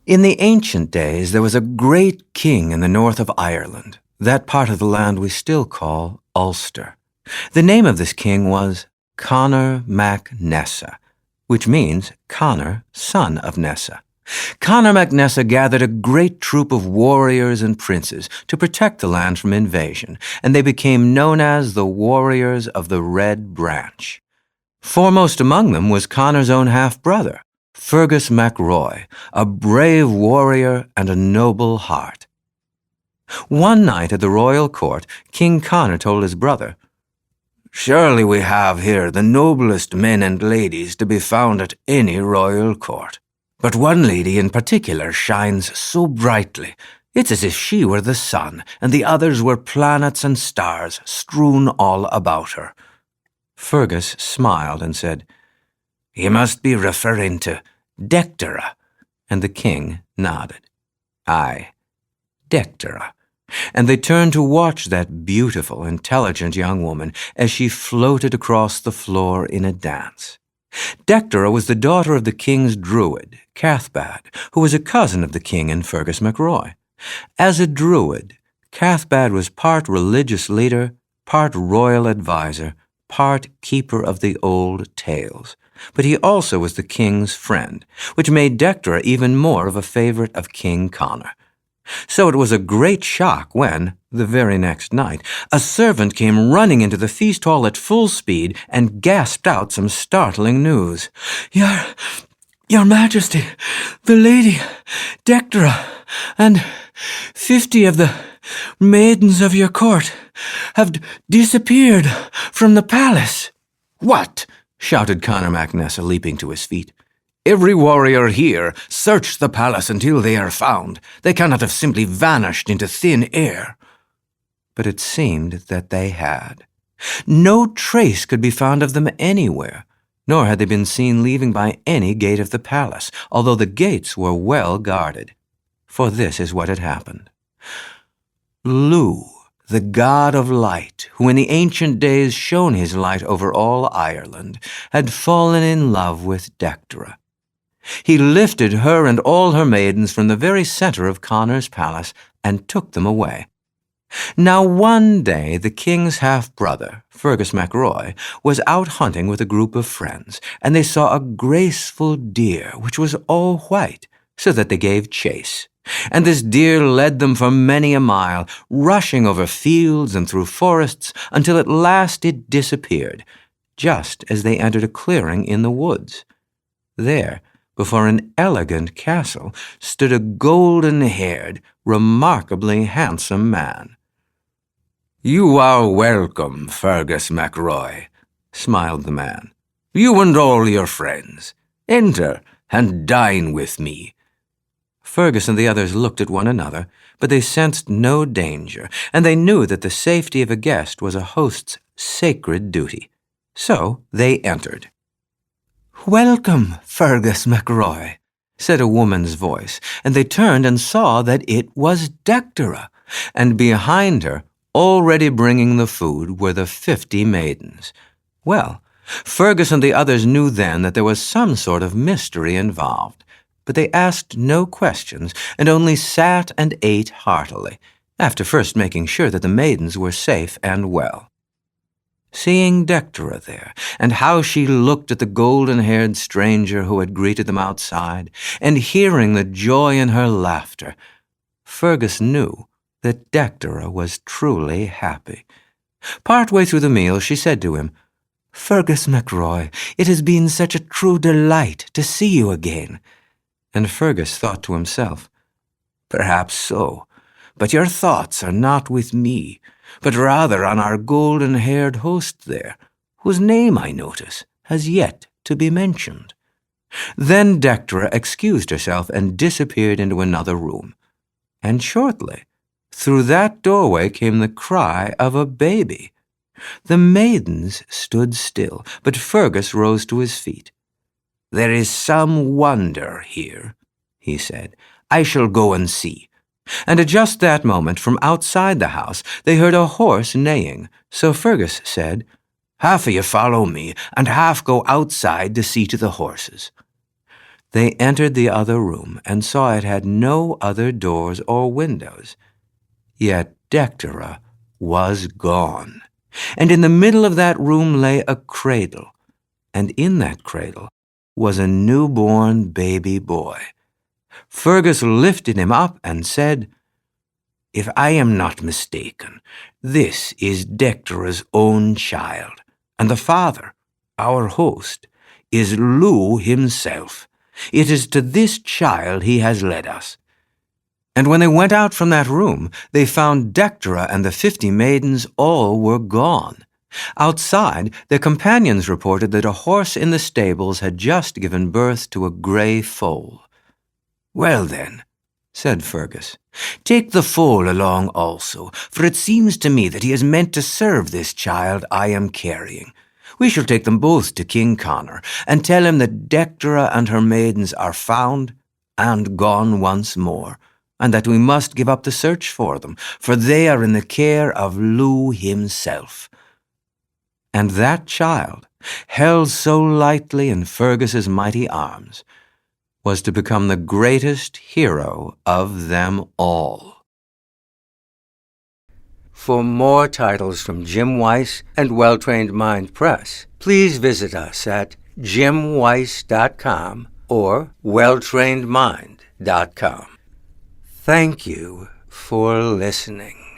In the ancient days, there was a great king in the north of Ireland, that part of the land we still call Ulster. The name of this king was Conor mac Nessa, which means Conor, son of Nessa. Conor mac Nessa gathered a great troop of warriors and princes to protect the land from invasion, and they became known as the Warriors of the Red Branch. Foremost among them was Conor's own half-brother, Fergus MacRoy, a brave warrior and a noble heart. One night at the royal court, King Conor told his brother, "Surely we have here the noblest men and ladies to be found at any royal court. But one lady in particular shines so brightly, it's as if she were the sun, and the others were planets and stars strewn all about her." Fergus smiled and said, "You must be referring to Dectera," and the king nodded. "Aye, Dectera." And they turned to watch that beautiful, intelligent young woman as she floated across the floor in a dance. Dectera was the daughter of the king's druid, Cathbad, who was a cousin of the king and Fergus MacRoy. As a druid, Cathbad was part religious leader, part royal advisor, part keeper of the old tales. But he also was the king's friend, which made Dectera even more of a favorite of King Conor. So it was a great shock when, the very next night, a servant came running into the feast hall at full speed and gasped out some startling news. Your Majesty, the lady, Dectera, and 50 of the maidens of your court have disappeared from the palace." "What?" shouted Conor mac Nessa, leaping to his feet. "Every warrior here, search the palace until they are found. They cannot have simply vanished into thin air." But it seemed that they had. No trace could be found of them anywhere, nor had they been seen leaving by any gate of the palace, although the gates were well guarded. For this is what had happened. Lugh, the god of light, who in the ancient days shone his light over all Ireland, had fallen in love with Dectera. He lifted her and all her maidens from the very center of Conor's palace and took them away. Now one day the king's half-brother, Fergus MacRoy, was out hunting with a group of friends, and they saw a graceful deer which was all white, so that they gave chase. And this deer led them for many a mile, rushing over fields and through forests, until at last it disappeared, just as they entered a clearing in the woods. There, before an elegant castle, stood a golden-haired, remarkably handsome man. "You are welcome, Fergus MacRoy," smiled the man. "You and all your friends. Enter and dine with me." Fergus and the others looked at one another, but they sensed no danger, and they knew that the safety of a guest was a host's sacred duty. So they entered. "Welcome, Fergus MacRoy," said a woman's voice, and they turned and saw that it was Dectera, and behind her, already bringing the food, were the 50 maidens. Well, Fergus and the others knew then that there was some sort of mystery involved, but they asked no questions and only sat and ate heartily, after first making sure that the maidens were safe and well. Seeing Dectera there, and how she looked at the golden-haired stranger who had greeted them outside, and hearing the joy in her laughter, Fergus knew that Dectera was truly happy. Partway through the meal, she said to him, "Fergus MacRoy, it has been such a true delight to see you again." And Fergus thought to himself, "Perhaps so, but your thoughts are not with me, but rather on our golden-haired host there, whose name, I notice, has yet to be mentioned." Then Dectera excused herself and disappeared into another room. And shortly, through that doorway came the cry of a baby. The maidens stood still, but Fergus rose to his feet. "There is some wonder here," he said. "I shall go and see." And at just that moment, from outside the house, they heard a horse neighing. So Fergus said, "Half of you follow me, and half go outside to see to the horses." They entered the other room and saw it had no other doors or windows. Yet Dectera was gone, and in the middle of that room lay a cradle, and in that cradle was a newborn baby boy. Fergus lifted him up and said, "If I am not mistaken, this is Dectera's own child, and the father, our host, is Lugh himself. It is to this child he has led us." And when they went out from that room, they found Dectera and the 50 maidens all were gone. Outside, their companions reported that a horse in the stables had just given birth to a grey foal. "Well then," said Fergus, "take the foal along also, for it seems to me that he is meant to serve this child I am carrying. We shall take them both to King Conor, and tell him that Dectera and her maidens are found and gone once more, and that we must give up the search for them, for they are in the care of Lugh himself." And that child, held so lightly in Fergus's mighty arms, was to become the greatest hero of them all. For more titles from Jim Weiss and Well-Trained Mind Press, please visit us at jimweiss.com or welltrainedmind.com. Thank you for listening.